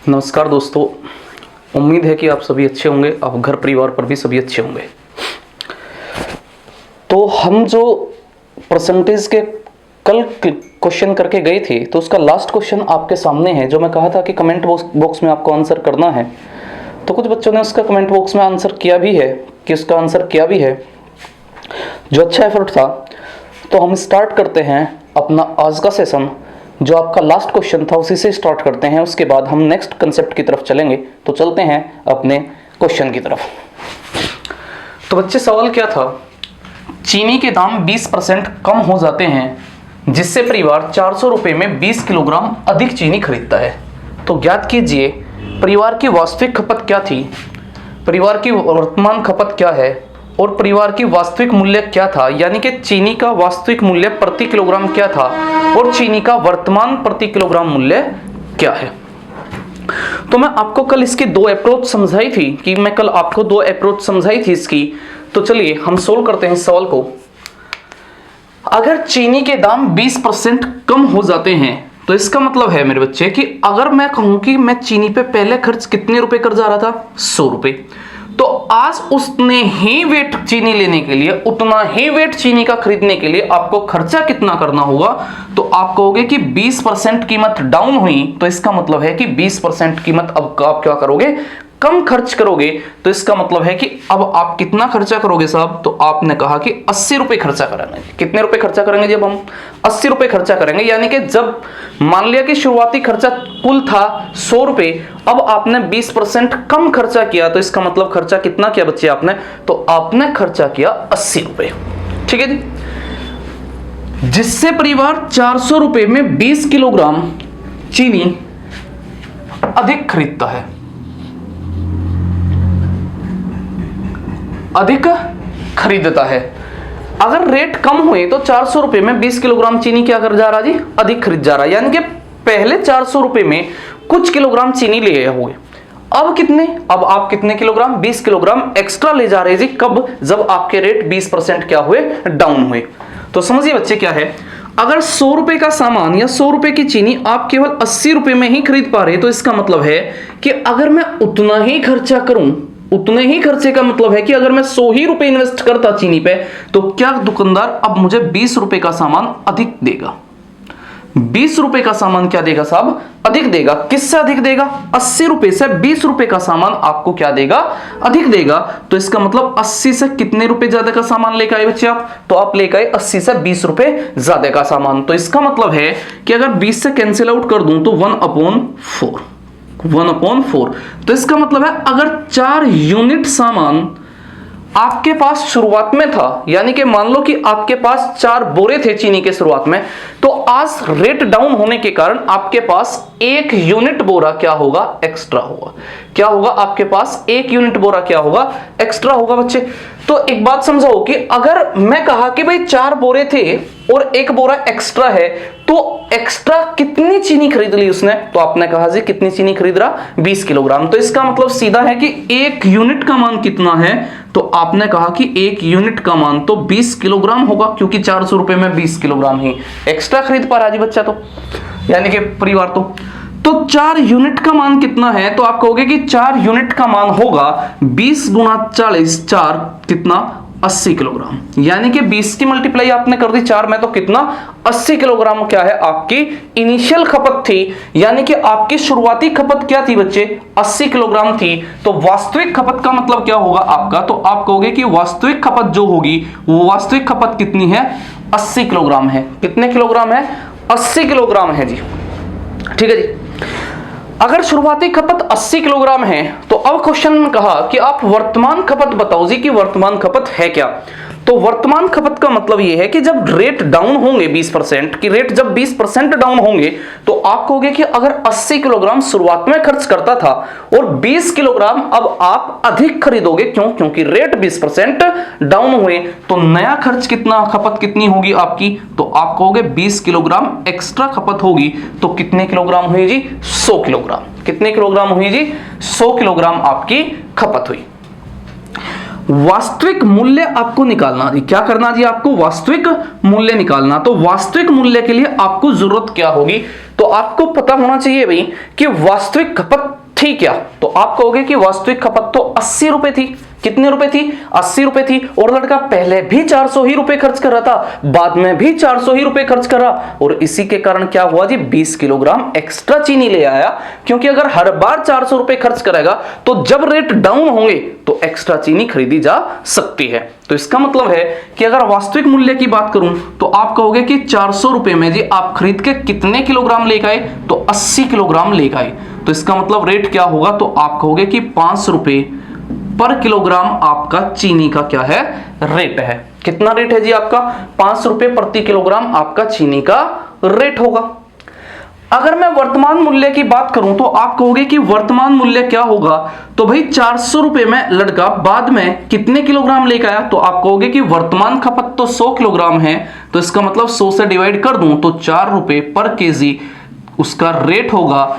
नमस्कार दोस्तों, उम्मीद है कि आप सभी अच्छे होंगे, आप घर परिवार पर भी सभी अच्छे होंगे। तो हम जो परसेंटेज के कल क्वेश्चन करके गए थे, तो उसका लास्ट क्वेश्चन आपके सामने है, जो मैं कहा था कि कमेंट बॉक्स में आपको आंसर करना है। तो कुछ बच्चों ने उसका कमेंट बॉक्स में आंसर किया भी है कि उसका आंसर किया भी है, जो अच्छा एफर्ट था। तो हम स्टार्ट करते हैं अपना आज का सेशन। जो आपका लास्ट क्वेश्चन था उसी से स्टार्ट करते हैं, उसके बाद हम नेक्स्ट कंसेप्ट की तरफ चलेंगे। तो चलते हैं अपने क्वेश्चन की तरफ। तो बच्चे, सवाल क्या था? चीनी के दाम 20% कम हो जाते हैं, जिससे परिवार 400 रुपये में 20 किलोग्राम अधिक चीनी खरीदता है। तो ज्ञात कीजिए परिवार की वास्तविक खपत क्या थी, परिवार की वर्तमान खपत क्या है, और परिवार की वास्तविक मूल्य क्या था। यानी कि चीनी का वास्तविक मूल्य प्रति किलोग्राम क्या था और चीनी का वर्तमान प्रति किलोग्राम मूल्य क्या है। तो मैं आपको कल इसकी दो अप्रोच समझाई थी कि मैं कल आपको दो अप्रोच समझाई थी इसकी। तो चलिए हम सोल्व करते हैं इस सवाल को। अगर चीनी के दाम 20% कम हो जाते हैं, तो इसका मतलब है मेरे बच्चे कि अगर मैं कहूं कि मैं चीनी पे पहले खर्च कितने रुपए कर जा रहा था, 100 रुपए, तो आज उतने ही वेट चीनी लेने के लिए, उतना ही वेट चीनी का खरीदने के लिए आपको खर्चा कितना करना होगा। तो आप कहोगे कि 20% कीमत डाउन हुई, तो इसका मतलब है कि 20% कीमत अब आप क्या करोगे, कम खर्च करोगे। तो इसका मतलब है कि अब आप कितना खर्चा करोगे साहब? तो आपने कहा कि 80 रुपए खर्चा करेंगे। कितने रुपए खर्चा करेंगे? जब हम 80 रुपए खर्चा करेंगे, यानी कि जब मान लिया कि शुरुआती खर्चा कुल था 100 रुपए, अब आपने 20% कम खर्चा किया, तो इसका मतलब खर्चा कितना किया बच्चे आपने? तो आपने खर्चा किया 80 रुपए। ठीक है जी, जिससे परिवार 400 रुपए में 20 किलोग्राम चीनी अधिक खरीदता है, अधिक खरीदता है। अगर रेट कम हुए तो 400 रुपए में 20 किलोग्राम चीनी क्या कर जा रहा जी? अधिक खरीद जा रहा है। यानी कि पहले 400 रुपए में कुछ किलोग्राम चीनी ले गए हुए, अब कितने? अब आप कितने किलोग्राम? 20 किलोग्राम एक्स्ट्रा ले जा रहे जी। कब? जब आपके रेट 20% क्या हुए, डाउन हुए। तो समझिए बच्चे क्या है, अगर 100 रुपए का सामान या 100 रुपए की चीनी आप केवल 80 रुपए में ही खरीद पा रहे, तो इसका मतलब है कि अगर मैं उतना ही खर्चा करूं, उतने ही खर्चे का मतलब है कि अगर मैं 100 ही रुपए इन्वेस्ट करता चीनी पे, तो क्या दुकानदार अब मुझे 20 रुपए का सामान अधिक देगा? 20 रुपए का सामान क्या देगा साहब? अधिक देगा। किससे अधिक देगा? 80 रुपए से 20 रुपए का सामान आपको क्या देगा? अधिक देगा। तो इसका मतलब 80 से कितने रुपए ज्यादा का सामान लेकर आए बच्चे आप? तो आप लेकर आए 80 से 20 रुपए ज्यादा का सामान। तो इसका मतलब है कि अगर 20 से कैंसिल आउट कर दूं तो 1/4, 1/4। तो इसका मतलब है अगर 4 यूनिट सामान आपके पास शुरुआत में था, यानी कि मान लो कि आपके पास 4 बोरे थे चीनी के शुरुआत में, तो आज रेट डाउन होने के कारण आपके पास 1 यूनिट बोरा क्या होगा? एक्स्ट्रा होगा। क्या होगा? आपके पास 1 यूनिट बोरा क्या होगा? एक्स्ट्रा होगा बच्चे। तो एक बात समझाओ कि अगर मैं कहा कि भाई 4 बोरे थे और 1 बोरा एक्स्ट्रा है, तो एक्स्ट्रा कितनी चीनी खरीद ली उसने? तो आपने कहा जी कितनी चीनी खरीद रहा? 20 किलोग्राम। तो इसका मतलब सीधा है कि 1 यूनिट का मान कितना है? तो आपने कहा कि 1 यूनिट का मान तो 20 किलोग्राम होगा, क्योंकि 400 रुपए में 20 किलोग्राम ही एक्स्ट्रा खरीद पा रहा जी बच्चा, तो यानी कि परिवार। तो 4 यूनिट का मान कितना है? तो आप कहोगे कि 4 यूनिट का मान होगा 20 गुना 40, 4 कितना? 80 किलोग्राम। यानी कि 20 की मल्टीप्लाई आपने कर दी 4 में, तो कितना? 80 किलोग्राम क्या है? आपकी इनिशियल खपत थी। यानी कि आपकी शुरुआती खपत क्या थी बच्चे? 80 किलोग्राम थी। तो वास्तविक खपत का मतलब क्या होगा आपका? तो आप कहोगे कि वास्तविक खपत जो होगी, वो वास्तविक खपत कितनी है? 80 किलोग्राम है। कितने किलोग्राम है? 80 किलोग्राम है जी। ठीक है जी। अगर शुरुआती खपत 80 किलोग्राम है, तो अब क्वेश्चन में कहा कि आप वर्तमान खपत बताओ जी कि वर्तमान खपत है क्या। तो वर्तमान खपत का मतलब यह है कि जब रेट डाउन होंगे 20% की, रेट जब 20% डाउन होंगे, तो आप कहोगे कि अगर 80 किलोग्राम शुरुआत में खर्च करता था और 20 किलोग्राम अब आप अधिक खरीदोगे। क्यों? क्योंकि रेट 20% डाउन हुए, तो नया खर्च कितना, खपत कितनी होगी आपकी? तो आप कहोगे 20 किलोग्राम एक्स्ट्रा खपत होगी। तो कितने किलोग्राम हुई जी? 100 किलोग्राम। कितने किलोग्राम हुई जी? 100 किलोग्राम आपकी खपत हुई। वास्तविक मूल्य आपको निकालना जी। क्या करना जी? आपको वास्तविक मूल्य निकालना। तो वास्तविक मूल्य के लिए आपको जरूरत क्या होगी? तो आपको पता होना चाहिए भाई कि वास्तविक खपत थी क्या। तो आप कहोगे कि वास्तविक खपत तो 80 रुपए थी। कितने रुपए थी? 80 रुपए थी। और लड़का पहले भी 400 ही रुपए खर्च कर रहा था, बाद में भी 400 ही रुपए खर्च कर रहा, और इसी के कारण क्या हुआ जी, 20 किलोग्राम एक्स्ट्रा चीनी ले आया। क्योंकि अगर हर बार 400 रुपए खर्च करेगा तो जब रेट डाउन होंगे तो एक्स्ट्रा चीनी खरीदी जा सकती है। तो इसका मतलब है कि अगर वास्तविक मूल्य की बात करूं तो आप कहोगे कि 400 रुपए में जी आप खरीद के कितने किलोग्राम लेकर आए, तो 80 किलोग्राम लेकर आए। तो इसका मतलब रेट क्या होगा, तो आप कहोगे कि 5 रुपए पर किलोग्राम आपका चीनी का क्या है, रेट है। कितना रेट है जी आपका? 5 रुपए प्रति किलोग्राम आपका चीनी का रेट होगा। अगर मैं वर्तमान मूल्य की बात करूं तो आप कहोगे कि वर्तमान मूल्य क्या होगा, तो भाई 400 रुपए में लड़का बाद में कितने किलोग्राम लेकर आया, तो आप कहोगे कि वर्तमान खपत तो 100 किलोग्राम है, तो इसका मतलब 100 से डिवाइड कर दूं तो 4 रुपए पर केजी उसका रेट होगा।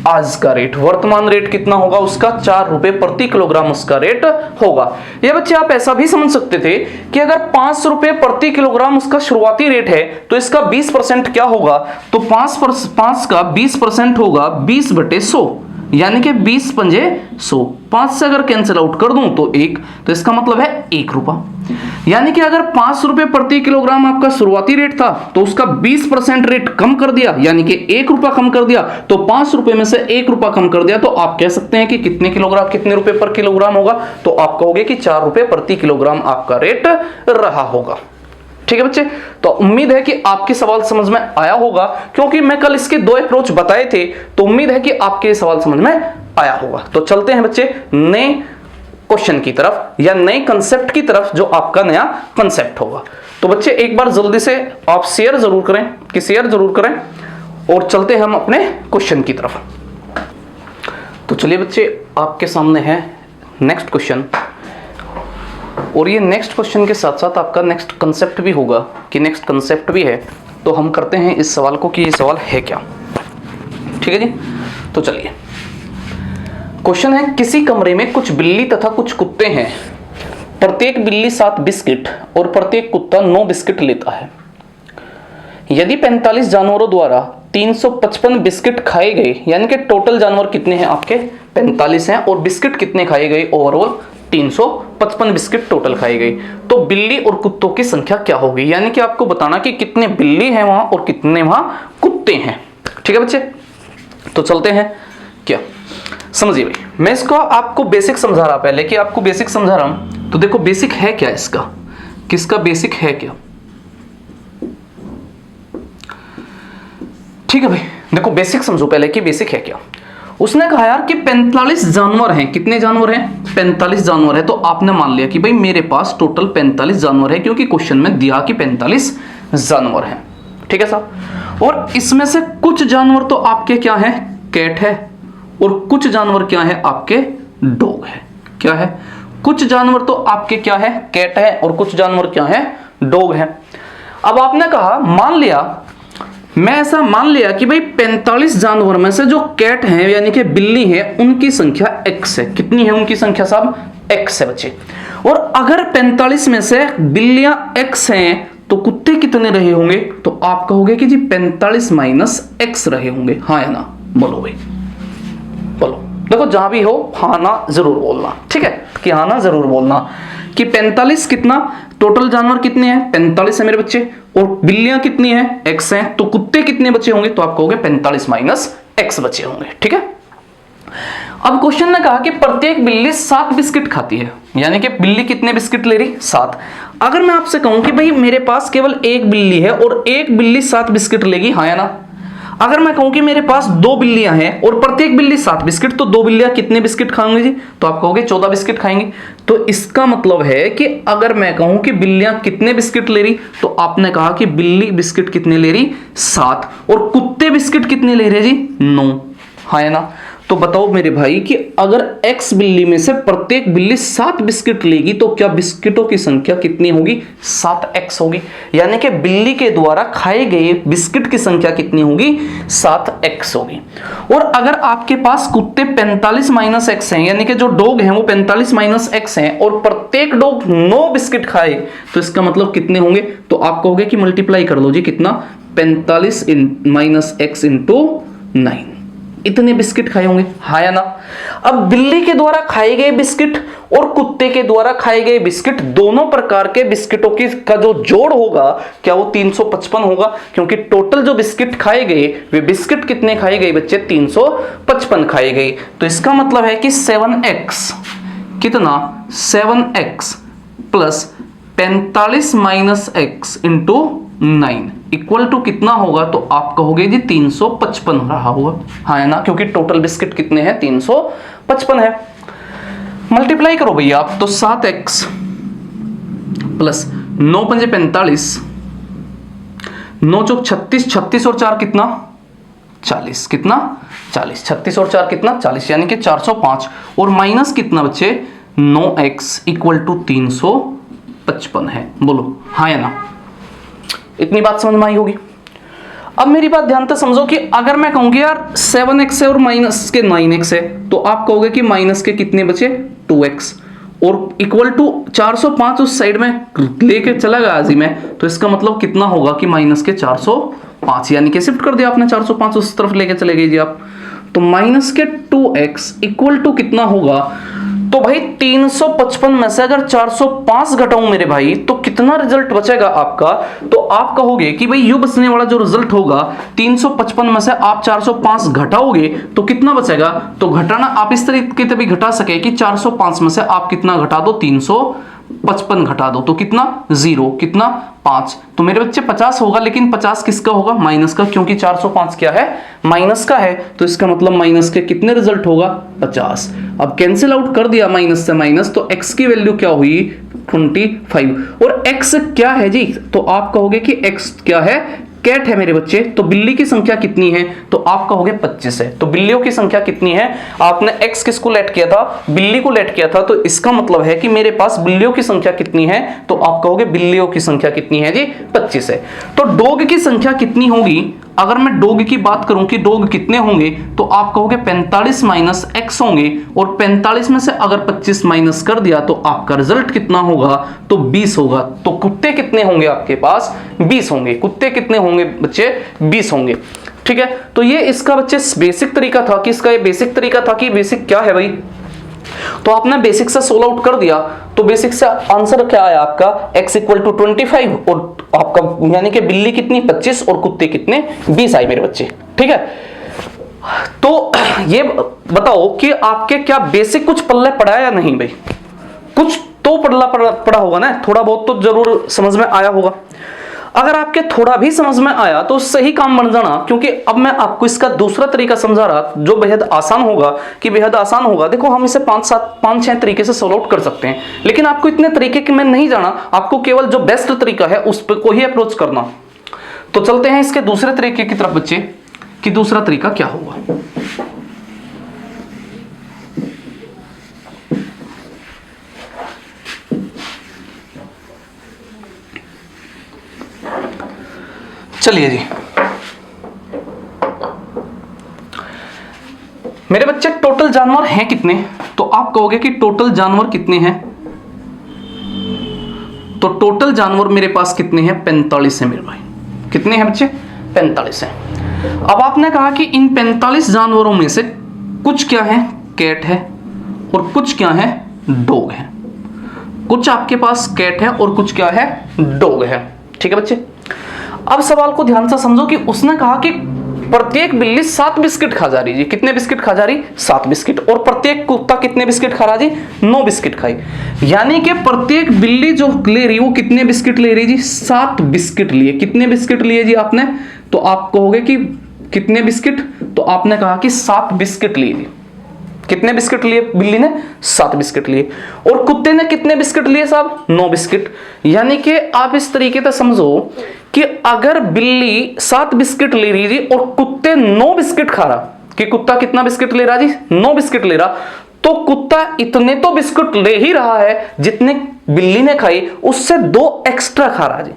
आज का रेट, वर्तमान रेट कितना होगा उसका? 4 रुपए प्रति किलोग्राम उसका रेट होगा। ये बच्चे आप ऐसा भी समझ सकते थे कि अगर 5 रुपए प्रति किलोग्राम उसका शुरुआती रेट है तो इसका 20% क्या होगा, तो 5 का 20% होगा 20/100, यानी कि 20 पंजे 100। 5 से अगर कैंसिल आउट कर दूं तो 1, तो इसका मतलब है 1 रुपया। यानी कि अगर 5 रुपए प्रति किलोग्राम आपका शुरुआती रेट था तो उसका 20% रेट कम कर दिया, यानी कि 1 रुपया कम कर दिया, तो 5 रुपए में से 1 रुपया कम कर दिया, तो आप कह सकते हैं कि कितने रुपए पर किलोग्राम होगा, तो आप कहोगे कि 4 रुपए प्रति किलोग्राम आपका रेट रहा होगा। ठीक है बच्चे, तो उम्मीद है कि आपके सवाल समझ में आया होगा, क्योंकि मैं कल इसके 2 अप्रोच बताए थे, तो उम्मीद है कि आपके सवाल समझ में आया होगा। तो चलते हैं बच्चे नए क्वेश्चन की तरफ या नए कंसेप्ट की तरफ, जो आपका नया कंसेप्ट होगा। तो बच्चे एक बार जल्दी से आप शेयर जरूर करें और चलते हैं हम अपने क्वेश्चन की तरफ। तो चलिए बच्चे, आपके सामने है नेक्स्ट क्वेश्चन, और ये नेक्स्ट क्वेश्चन के साथ साथ आपका नेक्स्ट कंसेप्ट भी होगा कि नेक्स्ट कंसेप्ट भी है। तो हम करते हैं इस सवाल को कि ये सवाल है क्या। ठीक है जी, तो चलिए क्वेश्चन है, किसी कमरे में कुछ बिल्ली तथा कुछ कुत्ते हैं। प्रत्येक बिल्ली 7 बिस्किट और प्रत्येक कुत्ता 9 बिस्किट लेता है। यदि 45 जानवरों द्वारा 355 बिस्किट खाए गए, यानी कि टोटल जानवर कितने हैं आपके? 45 हैं, और बिस्किट कितने खाए गए? ओवरऑल 355 बिस्किट टोटल खाई गई। तो बिल्ली और कुत्तों की संख्या क्या होगी, यानी कि आपको बताना कि कितने बिल्ली हैं वहां और कितने वहां कुत्ते हैं। ठीक है बच्चे, तो चलते हैं क्या, समझिए भाई। मैं इसको आपको बेसिक समझा रहा, पहले कि आपको बेसिक समझा रहा हूं, तो देखो बेसिक है क्या इसका, किसका बेसिक है क्या। ठीक है भाई, देखो बेसिक समझो पहले कि बेसिक है क्या। उसने कहा यार कि 45 जानवर हैं। कितने जानवर हैं? 45 जानवर है। तो आपने मान लिया कि भाई मेरे पास टोटल 45 जानवर है, क्योंकि क्वेश्चन में दिया कि 45 जानवर हैं। ठीक है साहब, और इसमें से कुछ जानवर तो आपके क्या है? कैट है, और कुछ जानवर क्या है? आपके डॉग है। क्या है? कुछ जानवर तो आपके क्या है? कैट है, और कुछ जानवर क्या है? डॉग है। अब आपने कहा, मान लिया, मैं ऐसा मान लिया कि भाई 45 जानवर में से जो कैट हैं यानी कि बिल्ली है, उनकी संख्या x है। कितनी है उनकी संख्या साहब? x है बच्चे। और अगर 45 में से बिल्लियां x हैं तो कुत्ते कितने रहे होंगे? तो आप कहोगे कि जी 45 माइनस x रहे होंगे। हाँ या ना? बोलो भाई, बोलो। देखो जहां भी हो हाँ ना जरूर बोलना, ठीक है, कि हाँ ना जरूर बोलना कि 45 कितना, टोटल जानवर कितने हैं? 45 है मेरे बच्चे, और बिल्लियां कितनी हैं? x हैं, तो कुत्ते कितने बचे होंगे? तो आप कहोगे 45 माइनस x बचे होंगे। ठीक है, अब क्वेश्चन ने कहा कि प्रत्येक बिल्ली 7 बिस्किट खाती है, यानी कि बिल्ली कितने बिस्किट ले रही? 7। अगर मैं आपसे कहूं कि भाई मेरे पास केवल एक बिल्ली है और एक बिल्ली 7 बिस्किट लेगी, हाँ या ना? अगर मैं कहूं कि मेरे पास 2 बिल्लियां हैं और प्रत्येक बिल्ली 7 बिस्किट, तो 2 बिल्लियां कितने बिस्किट खाएंगी जी? तो आप कहोगे 14 बिस्किट खाएंगी। तो इसका मतलब है कि अगर मैं कहूं कि बिल्लियां कितने बिस्किट ले रही, तो आपने कहा कि बिल्ली बिस्किट कितने ले रही? 7, और कुत्ते बिस्किट कितने ले रहे जी? 9। हाँ या ना? तो बताओ मेरे भाई कि अगर x बिल्ली में से प्रत्येक बिल्ली 7 बिस्किट लेगी तो क्या बिस्किटों की संख्या कितनी होगी? 7x होगी। यानी कि बिल्ली के द्वारा खाए गए बिस्किट की संख्या कितनी होगी? 7x होगी। और अगर आपके पास कुत्ते 45 माइनस x हैं, यानी कि जो डॉग हैं वो 45 माइनस x हैं, और प्रत्येक डॉग 9 बिस्किट खाए, तो इसका मतलब कितने होंगे? तो आप कहोगे कि मल्टीप्लाई कर लो जी, कितना? 45 माइनस एक्स इंटू 9, इतने बिस्किट खाए होंगे, हाँ या ना। अब बिल्ली के द्वारा खाए गए बिस्किट और कुत्ते के द्वारा खाए गए बिस्किट, दोनों प्रकार के बिस्किटों की का जो जोड़ होगा क्या वो 355 होगा, क्योंकि टोटल जो बिस्किट खाए गए वे बिस्किट कितने खाए गए बच्चे, 355 खाए गए। तो इसका मतलब है कि 7x कितना, 7x plus 45 minus x into 9 equal to कितना होगा, तो आप कहोगे जी 355 रहा होगा, हाँ है ना, क्योंकि टोटल बिस्किट कितने हैं, 355 है। मल्टीप्लाई करो भैया आप, तो 7x प्लस 9 पंजे 45, 9 चौक 36, 36 और 4 कितना 40, कितना 40, 36 और 4 कितना 40, यानी कि 405 और माइनस कितना बच्चे 9x इक्वल टू 355 है। बोलो हाँ या ना, इतनी बात समझ में आई होगी। अब मेरी बात ध्यान से समझो कि अगर मैं कहूंगी यार 7x है और माइनस के 9x है, तो आप कहोगे कि माइनस के कितने बचे 2x और इक्वल टू 405 उस साइड में लेके चला गया जी मैं, तो इसका मतलब कितना होगा कि माइनस के 405, यानी कि शिफ्ट कर दिया आपने 405 उस तरफ लेके चले गए जी आप, तो माइनस के 2x इक्वल टू कितना होगा, तो भाई 355 में से अगर 405 घटाऊं मेरे भाई तो कितना रिजल्ट बचेगा आपका, तो आप कहोगे कि भाई यू बचने वाला जो रिजल्ट होगा 355 में से आप 405 घटाओगे तो कितना बचेगा, तो घटाना आप इस तरीके से भी घटा सके कि 405 में से आप कितना घटा दो, 355 घटा दो तो कितना 0, कितना 5, तो मेरे बच्चे 50 होगा, लेकिन 50 किसका होगा, माइनस का, क्योंकि 405 क्या है, माइनस का है, तो इसका मतलब माइनस के कितने रिजल्ट होगा 50। अब कैंसिल आउट कर दिया माइनस से माइनस, तो x की वैल्यू क्या हुई 25, और x क्या है जी, तो आप कहोगे कि x क्या है, कैट है मेरे बच्चे, तो बिल्ली की संख्या कितनी है, तो आप कहोगे 25 है, तो बिल्लियों की संख्या कितनी है, आपने x किसको लेट किया था, बिल्ली को लेट किया था, तो इसका मतलब है कि मेरे पास बिल्लियों की संख्या कितनी है, तो आप कहोगे बिल्लियों की संख्या कितनी है जी 25 है। तो डॉग की संख्या कितनी होगी, अगर मैं डॉग की बात करूं कि डॉग कितने होंगे, तो आप कहोगे 45 माइनस एक्स होंगे, और 45 में से अगर 25 माइनस कर दिया तो आपका रिजल्ट कितना होगा, तो 20 होगा। तो कुत्ते कितने होंगे आपके पास, 20 होंगे, कुत्ते कितने होंगे बच्चे 20 होंगे, ठीक है। तो ये इसका बच्चे बेसिक तरीका था कि इसका ये बेसिक तरीका था कि बेसिक क्या है भाई, तो आपने बेसिक से सोल्व आउट कर दिया, तो बेसिक से आंसर क्या आया आपका x इक्वल टू 25 और आपका यानी कि बिल्ली कितनी 25 और कुत्ते कितने 20 आए मेरे बच्चे, ठीक है। तो ये बताओ कि आपके क्या बेसिक कुछ पल्ले पड़ा है या नहीं भाई, कुछ तो पड़ा होगा ना, थोड़ा बहुत तो जरूर समझ में आया होगा। अगर आपके थोड़ा भी समझ में आया तो सही काम बन जाना, क्योंकि अब मैं आपको इसका दूसरा तरीका समझा रहा जो बेहद आसान होगा, कि बेहद आसान होगा। देखो हम इसे 5-6 तरीके से सॉल्व आउट कर सकते हैं, लेकिन आपको इतने तरीके के मैं नहीं जाना, आपको केवल जो बेस्ट तरीका है उस पर को ही अप्रोच करना। तो चलते हैं इसके दूसरे तरीके की तरफ बच्चे, कि दूसरा तरीका क्या होगा। चलिए जी, मेरे बच्चे टोटल जानवर हैं कितने, तो आप कहोगे कि टोटल जानवर कितने हैं, तो टोटल जानवर मेरे पास कितने हैं 45 है मेरे भाई, कितने हैं बच्चे 45 हैं। अब आपने कहा कि इन 45 जानवरों में से कुछ क्या है कैट है और कुछ क्या है डॉग है, कुछ आपके पास कैट है और कुछ क्या है डॉग है, ठीक है बच्चे। अब सवाल को ध्यान से समझो कि उसने कहा कि प्रत्येक बिल्ली 7 बिस्किट खा जा रही है, कितने बिस्किट खा जा रही 7 बिस्किट, और प्रत्येक कुत्ता कितने बिस्किट खा रहा जी 9 बिस्किट खाई, यानी कि प्रत्येक बिल्ली जो ले रही वो कितने बिस्किट ले रही जी 7 बिस्किट लिए। कितने बिस्किट लिए जी आपने, तो आप कहोगे कि कितने बिस्किट, तो आपने कहा कि 7 बिस्किट लिए जी। कितने बिस्किट लिए बिल्ली ने 7 बिस्किट लिए, और कुत्ते ने कितने बिस्किट लिए साहब 9 बिस्किट। यानी कि आप इस तरीके से समझो कि अगर बिल्ली 7 बिस्किट ले रही थी और कुत्ते 9 बिस्किट खा रहा, कि कुत्ता कितना बिस्किट ले रहा जी 9 बिस्किट ले रहा, तो कुत्ता इतने तो बिस्कुट ले ही रहा है जितने बिल्ली ने खाई, उससे 2 एक्स्ट्रा खा रहा जी,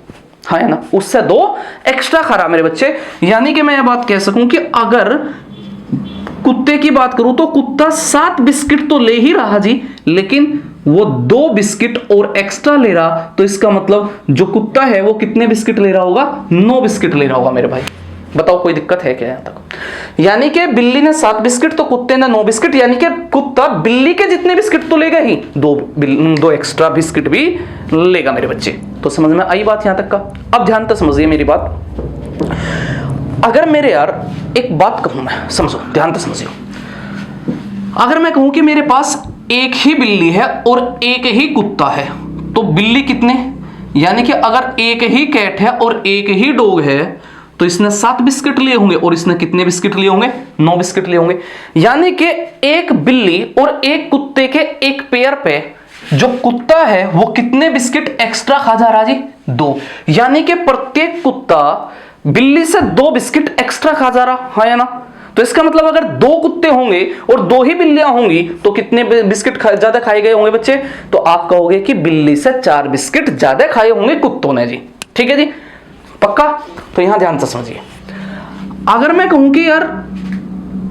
हाँ है ना, उससे 2 एक्स्ट्रा खा रहा मेरे बच्चे। यानी कि मैं ये बात कह सकूं कि अगर कुत्ते की बात करूं तो कुत्ता 7 बिस्किट तो ले ही रहा जी, लेकिन वो 2 बिस्किट और एक्स्ट्रा ले रहा, तो इसका मतलब जो कुत्ता है वो कितने बिस्किट ले रहा होगा? 9 बिस्किट ले रहा होगा मेरे भाई। बताओ कोई दिक्कत है क्या यहां तक? यानी कि बिल्ली ने 7 बिस्किट तो कुत्ते ने 9 बिस्किट, यानी कि कुत्ता बिल्ली के जितने बिस्किट तो लेगा ही, 2 एक्स्ट्रा बिस्किट भी लेगा मेरे बच्चे। तो समझ में आई बात यहां तक का? अब ध्यान से समझिए मेरी बात। अगर मेरे यार एक बात कहूं मैं, समझो ध्यान से समझियो, अगर मैं कहूं कि मेरे पास एक ही बिल्ली है और एक ही कुत्ता है, तो बिल्ली कितने, यानी कि अगर एक ही कैट है और एक ही डॉग है तो इसने 7 बिस्किट लिए होंगे और इसने कितने बिस्किट लिए होंगे? 9 बिस्किट लिए होंगे। यानी कि एक बिल्ली और एक कुत्ते के एक पेयर पे जो कुत्ता है वो कितने बिस्किट एक्स्ट्रा खा जा रहा जी? 2। यानी कि प्रत्येक कुत्ता बिल्ली से 2 बिस्किट एक्स्ट्रा खा जा रहा, हाँ या ना? तो इसका मतलब अगर 2 कुत्ते होंगे और 2 ही बिल्लियां होंगी तो कितने बिस्किट ज्यादा खाए गए होंगे बच्चे? तो आप कहोगे कि बिल्ली से 4 बिस्किट ज्यादा खाए होंगे कुत्तों ने जी। ठीक है जी, पक्का? तो यहां ध्यान से समझिए, अगर मैं कहूं कि यार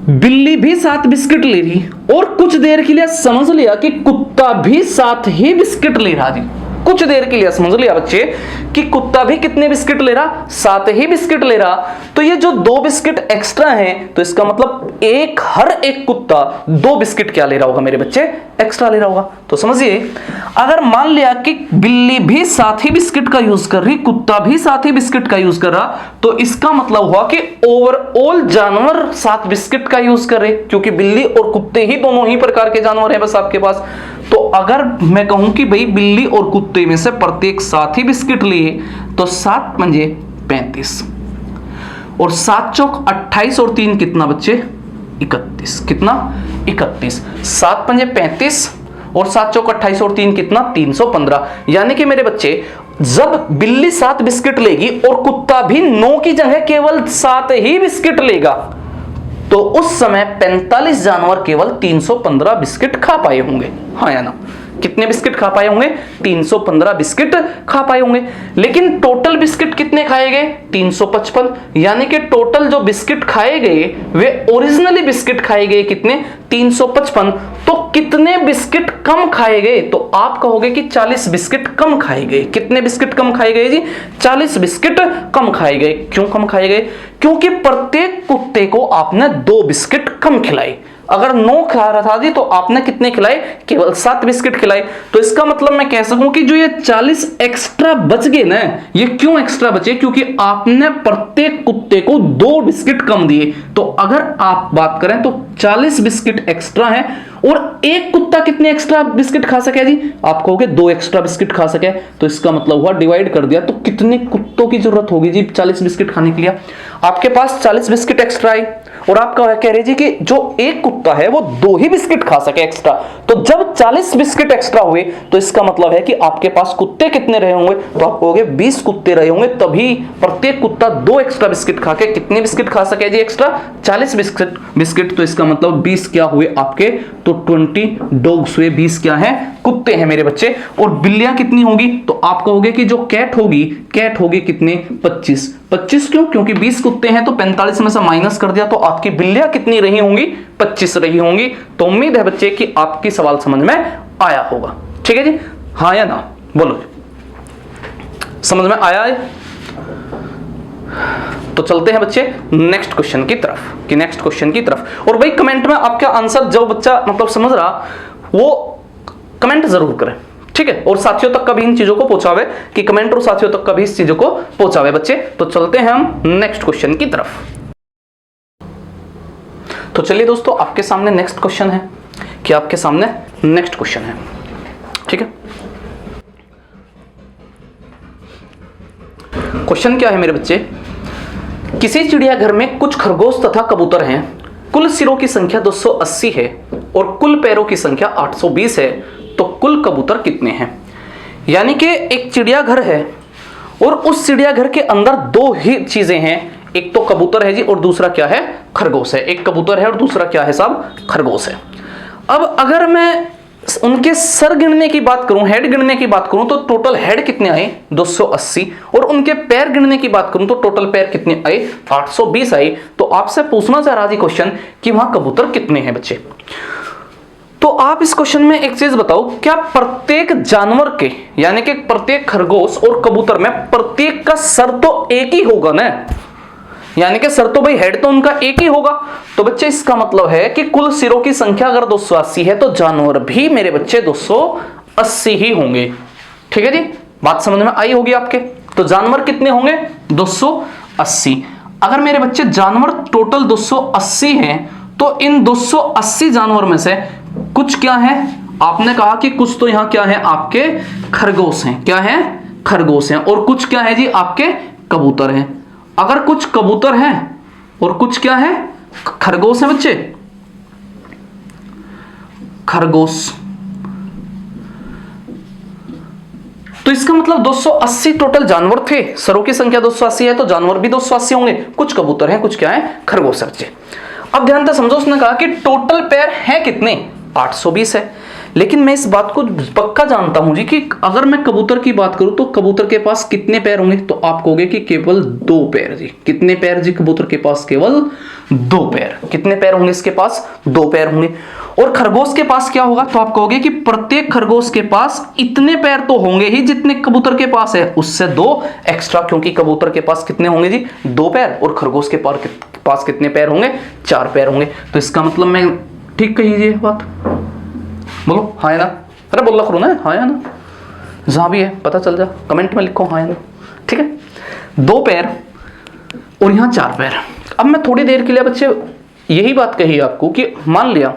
बिल्ली भी 7 बिस्किट ले रही और कुछ देर के लिए समझ लिया कि कुत्ता भी 7 ही बिस्किट ले रहा जी, कुछ देर के लिए समझ लिया बच्चे कि कुत्ता भी कितने बिस्किट ले रहा? 7 ही बिस्किट ले रहा, तो ये जो 2 बिस्किट एक्स्ट्रा हैं, तो इसका मतलब हर एक कुत्ता 2 बिस्किट क्या ले रहा होगा मेरे बच्चे? एक्स्ट्रा ले रहा होगा। तो समझिए, अगर मान लिया कि बिल्ली भी 7 ही बिस्किट का यूज कर रही, कुत्ता भी 7 ही बिस्किट का यूज कर रहा, तो इसका मतलब हुआ कि ओवरऑल जानवर 7 बिस्किट का यूज कर रहे, क्योंकि बिल्ली और कुत्ते ही दोनों ही प्रकार के जानवर हैं बस आपके पास। तो अगर मैं कहूं कि भाई बिल्ली और कुत्ते में से प्रत्येक 7 ही बिस्किट लिए, तो 7 पंजे 35 और 7 चौक 28 और 3 कितना बच्चे? 31। कितना? 31। 7 पंजे 35 और 7 चौक 28 और 3 कितना? 315। यानी कि मेरे बच्चे जब बिल्ली 7 बिस्किट लेगी और कुत्ता भी 9 की जगह केवल 7 ही बिस्किट लेगा, तो उस समय 45 जानवर केवल 315 बिस्किट खा पाए होंगे, हाँ या ना? कितने बिस्किट खा पाए होंगे? 315 बिस्किट खा पाए होंगे। लेकिन टोटल बिस्किट कितने खाए गए? 355। यानी कि टोटल जो बिस्किट खाए गए वे ओरिजिनली बिस्किट खाए गए कितने? 355। तो कितने बिस्किट कम खाए गए? तो आप कहोगे कि 40 बिस्किट कम खाए गए। कितने बिस्किट कम खाए गए जी? 40 बिस्किट कम खाए गए। क्यों कम खाए गए? क्योंकि प्रत्येक कुत्ते को आपने 2 बिस्किट कम खिलाए। अगर 9 खा रहा था जी तो आपने कितने खिलाए? केवल 7 बिस्किट खिलाए। तो इसका मतलब मैं कह सकूं कि जो ये 40 एक्स्ट्रा बच गए ना, ये क्यों एक्स्ट्रा बचे? क्योंकि आपने प्रत्येक कुत्ते को 2 बिस्किट कम दिए। तो अगर आप बात करें तो 40 बिस्किट एक्स्ट्रा है और एक कुत्ता कितने एक्स्ट्रा बिस्किट खा सके जी? आप कहोगे 2 एक्स्ट्रा बिस्किट खा सके। तो इसका मतलब हुआ डिवाइड कर दिया तो कितने कुत्तों की जरूरत होगी जी 40 बिस्किट खाने के लिए? आपके पास 40 बिस्किट एक्स्ट्रा आई और आप कह रहे जी कि जो एक कुत्ता है वो 2 ही बिस्किट खा सके एक्स्ट्रा। तो जब 40 बिस्किट एक्स्ट्रा हुए तो इसका मतलब है कि आपके पास कुत्ते कितने रहे होंगे? तो आप कहोगे 20 कुत्ते रहे होंगे, तभी प्रत्येक कुत्ता 2 एक्स्ट्रा बिस्किट खा के कितने बिस्किट खा सके जी एक्स्ट्रा? 40 बिस्किट। तो इसका मतलब 20 क्या हुए आपके? तो 20 डॉग्स हुए, 20 क्या है? कुत्ते हैं मेरे बच्चे। और बिल्लियां कितनी होगी? तो आप कहोगे कि जो कैट होगी कितने? 25। 25 क्यों? क्योंकि 20 कुत्ते हैं तो 45 में से माइनस कर दिया तो आपकी बिल्लियां कितनी रही होंगी? 25 रही होंगी। तो उम्मीद है बच्चे कि आपकी सवाल समझ में आया होगा। ठीक है जी, हाँ या ना? बोलो, समझ में आया है? तो चलते हैं बच्चे नेक्स्ट क्वेश्चन की तरफ। और भाई कमेंट में आपका आंसर जो बच्चा मतलब समझ रहा वो कमेंट जरूर करें, ठीक है? और साथियों तक कभी इन चीजों को पहुंचावे, कि कमेंट और साथियों तक कभी इस चीजों को पहुंचावे बच्चे। तो चलते हैं हम नेक्स्ट क्वेश्चन की तरफ। तो चलिए दोस्तों, आपके सामने नेक्स्ट क्वेश्चन है, ठीक है? क्वेश्चन क्या है मेरे बच्चे? किसी चिड़ियाघर में कुछ खरगोश तथा कबूतर हैं। कुल सिरों की संख्या 280 है और कुल पैरों की संख्या 820 है, तो कुल कबूतर कितने हैं? यानी कि एक चिड़ियाघर है और उस चिड़ियाघर के अंदर 2 ही चीजें हैं, एक तो कबूतर है जी और दूसरा क्या है? खरगोश है। एक कबूतर है और दूसरा क्या है साहब? खरगोश है। अब अगर मैं उनके सर गिनने की बात करूं, हेड गिनने की बात करूं, तो टोटल हेड कितने आए? 280। और उनके पैर गिनने की बात करूं तो टोटल पैर कितने आए? 820 आए। तो आपसे पूछना चाह रहा थी क्वेश्चन कि वहां कबूतर कितने हैं बच्चे? तो आप इस क्वेश्चन में एक चीज बताओ, क्या प्रत्येक जानवर के यानी कि प्रत्येक खरगोश और कबूतर में प्रत्येक का सर तो एक ही होगा ना, यानी कि सर तो भाई हेड तो उनका एक ही होगा। तो बच्चे इसका मतलब है कि कुल सिरों की संख्या अगर 280 है तो जानवर भी मेरे बच्चे 280 ही होंगे। ठीक है जी, बात समझ में आई होगी आपके। तो जानवर कितने होंगे? 280। अगर मेरे बच्चे जानवर टोटल 280 हैं तो इन 280 जानवर में से कुछ क्या है? आपने कहा कि कुछ तो यहां क्या है आपके खरगोश हैं। क्या है? खरगोश हैं। और कुछ क्या है जी? आपके कबूतर हैं। अगर कुछ कबूतर हैं और कुछ क्या है? खरगोश हैं बच्चे, खरगोश। तो इसका मतलब 280 टोटल जानवर थे। सरों की संख्या 280 है तो जानवर भी 280 होंगे। कुछ कबूतर हैं, कुछ क्या है? खरगोश बच्चे। अब ध्यान से समझो, उसने कहा कि टोटल पैर हैं कितने? 820 है। लेकिन मैं इस बात को पक्का जानता हूं जी कि अगर मैं कबूतर की बात करूं तो कबूतर के पास कितने पैर होंगे? तो आप कहोगे कि केवल 2 पैर जी। कितने पैर जी? कबूतर के पास केवल 2 पैर। कितने पैर होंगे इसके पास? 2 पैर होंगे। और खरगोश के पास क्या होगा? तो आप कहोगे कि प्रत्येक खरगोश के पास इतने पैर तो होंगे ही जितने कबूतर के पास है, उससे 2 एक्स्ट्रा, क्योंकि कबूतर के पास कितने होंगे जी? 2 पैर। और खरगोश के पास कितने पैर होंगे? 4 पैर होंगे। तो इसका मतलब मैं ठीक कहिए बात, बोलो हाँ या ना। अरे बोल करो ना, हाँ या ना, जहां भी है पता चल जा, कमेंट में लिखो हाँ या ना। ठीक है, 2 पैर और यहां 4 पैर। अब मैं थोड़ी देर के लिए बच्चे यही बात कही आपको कि मान लिया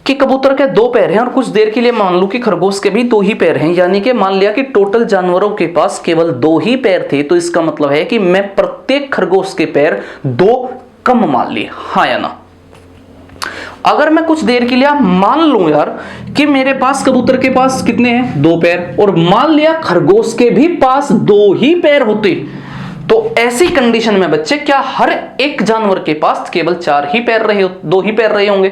कि कबूतर के 2 पैर हैं और कुछ देर के लिए मान लो कि खरगोश के भी 2 ही पैर हैं, यानी कि मान लिया कि टोटल जानवरों के पास केवल 2 ही पैर थे। तो इसका मतलब है कि मैं प्रत्येक खरगोश के पैर 2 कम मान लिए। हाँ या ना। अगर मैं कुछ देर के लिए मान लूं यार कि मेरे पास कबूतर के पास कितने हैं? 2 पैर, और मान लिया खरगोश के भी पास 2 ही पैर होते, तो ऐसी कंडीशन में बच्चे क्या हर एक जानवर के पास केवल 4 ही पैर रहे, 2 ही पैर रहे होंगे?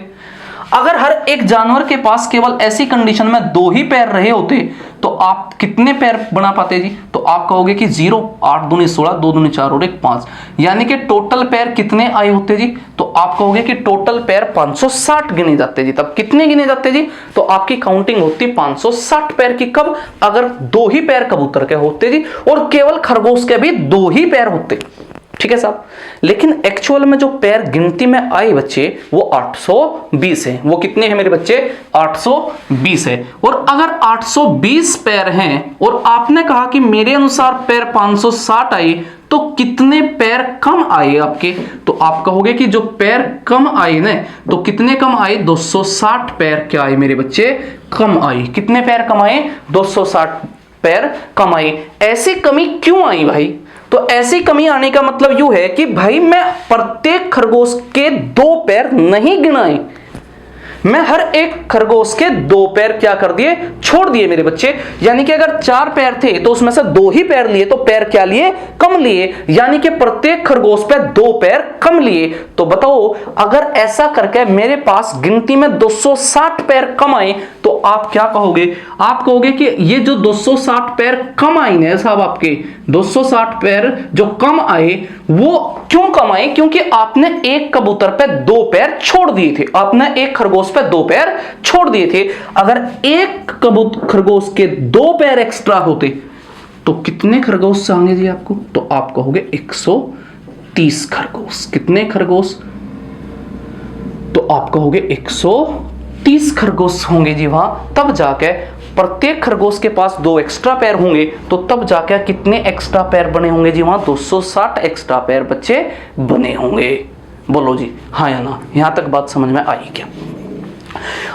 अगर हर एक जानवर के पास केवल ऐसी कंडीशन में 2 ही पैर रहे होते तो आप कितने पैर बना पाते जी? तो आप कहोगे कि 0, 8 दूनी 16, 2 दूनी 4 और 1 5, यानी कि टोटल पैर कितने आए होते जी? तो आप कहोगे कि टोटल पैर 560 गिने जाते जी। तब कितने गिने जाते जी? तो आपकी काउंटिंग होती 560 पैर की। कब? अगर 2 ही पैर कबूतर के होते जी और केवल खरगोश के भी 2 ही पैर होते। ठीक है साहब। लेकिन एक्चुअल में जो पैर गिनती में आए बच्चे वो 820 है। वो कितने हैं मेरे बच्चे? 820 है। और अगर 820 पैर हैं और आपने कहा कि मेरे अनुसार पैर 560 आए, तो कितने पैर कम आए आपके? तो आप कहोगे कि जो पैर कम आए ना, तो कितने कम आए? 260 पैर क्या आए मेरे बच्चे? कम आए। कितने पैर कम आए? 260 पैर कम आए। ऐसी कमी क्यों आई भाई? तो ऐसी कमी आने का मतलब यू है कि भाई मैं प्रत्येक खरगोश के 2 पैर नहीं गिनाए, मैं हर एक खरगोश के 2 पैर क्या कर दिए? छोड़ दिए मेरे बच्चे। यानी कि अगर 4 पैर थे तो उसमें से 2 ही पैर लिए, तो पैर क्या लिए? कम लिए, यानी कि प्रत्येक खरगोश पे 2 पैर कम लिए। तो बताओ, अगर ऐसा करके मेरे पास गिनती में 260 पैर कम आए तो आप क्या कहोगे? आप कहोगे कि ये जो 260 पैर कम आए ना साहब, आपके 260 पैर जो कम आए वो क्यों कम आए? क्योंकि आपने एक कबूतर पे 2 पैर छोड़ दिए थे, आपने एक खरगोश पे 2 पैर छोड़ दिए थे। अगर एक खरगोश के 2 पैर एक्स्ट्रा होते तो कितने खरगोश चाहिए जी आपको? तो आप कहोगे 130 खरगोश। कितने खरगोश? तो आप कहोगे 130 खरगोश होंगे जी वहां। तब जाके प्रत्येक खरगोश के पास 2 एक्स्ट्रा पैर होंगे, तो तब जाके कितने एक्स्ट्रा पैर बने होंगे जी वहां? 260 एक्स्ट्रा पैर बच्चे बने होंगे। बोलो जी हाँ या ना। यहां तक बात समझ में आई क्या?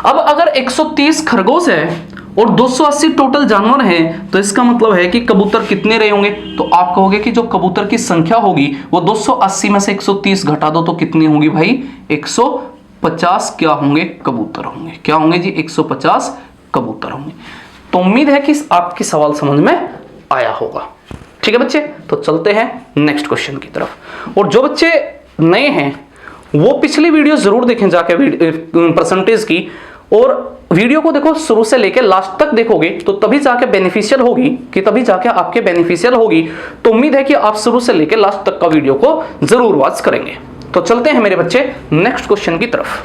अब अगर 130 खरगोश है और 280 टोटल जानवर हैं, तो इसका मतलब है कि कबूतर कितने रहे होंगे? तो आप कहोगे कि जो कबूतर की संख्या होगी वो 280 में से 130 घटा दो तो कितनी होगी भाई? 150 क्या होंगे? कबूतर होंगे। क्या होंगे जी? 150 कबूतर होंगे। तो उम्मीद है कि आपकी सवाल समझ में आया होगा। ठीक है बच्चे, तो चलते हैं नेक्स्ट क्वेश्चन की तरफ। और जो बच्चे नए हैं वो पिछली वीडियो जरूर देखें जाके परसेंटेज की, और वीडियो को देखो शुरू से लेकर लास्ट तक देखोगे तो तभी जाके बेनिफिशियल होगी, कि तभी जाके आपके बेनिफिशियल होगी। तो उम्मीद है कि आप शुरू से लेकर लास्ट तक का वीडियो को जरूर वॉच करेंगे। तो चलते हैं मेरे बच्चे नेक्स्ट क्वेश्चन की तरफ।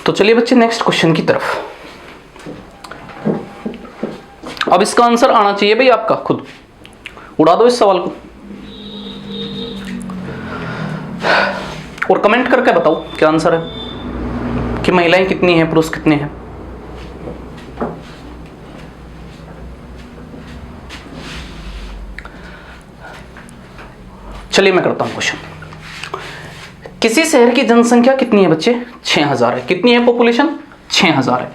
तो चलिए बच्चे नेक्स्ट क्वेश्चन की तरफ। अब इसका आंसर आना चाहिए भाई आपका, खुद उड़ा दो इस सवाल को और कमेंट करके बताओ क्या आंसर है कि महिलाएं कितनी हैं पुरुष कितने हैं। चलिए मैं करता हूं क्वेश्चन। किसी शहर की जनसंख्या कितनी है बच्चे? 6000 है। कितनी है पॉपुलेशन? 6000 है।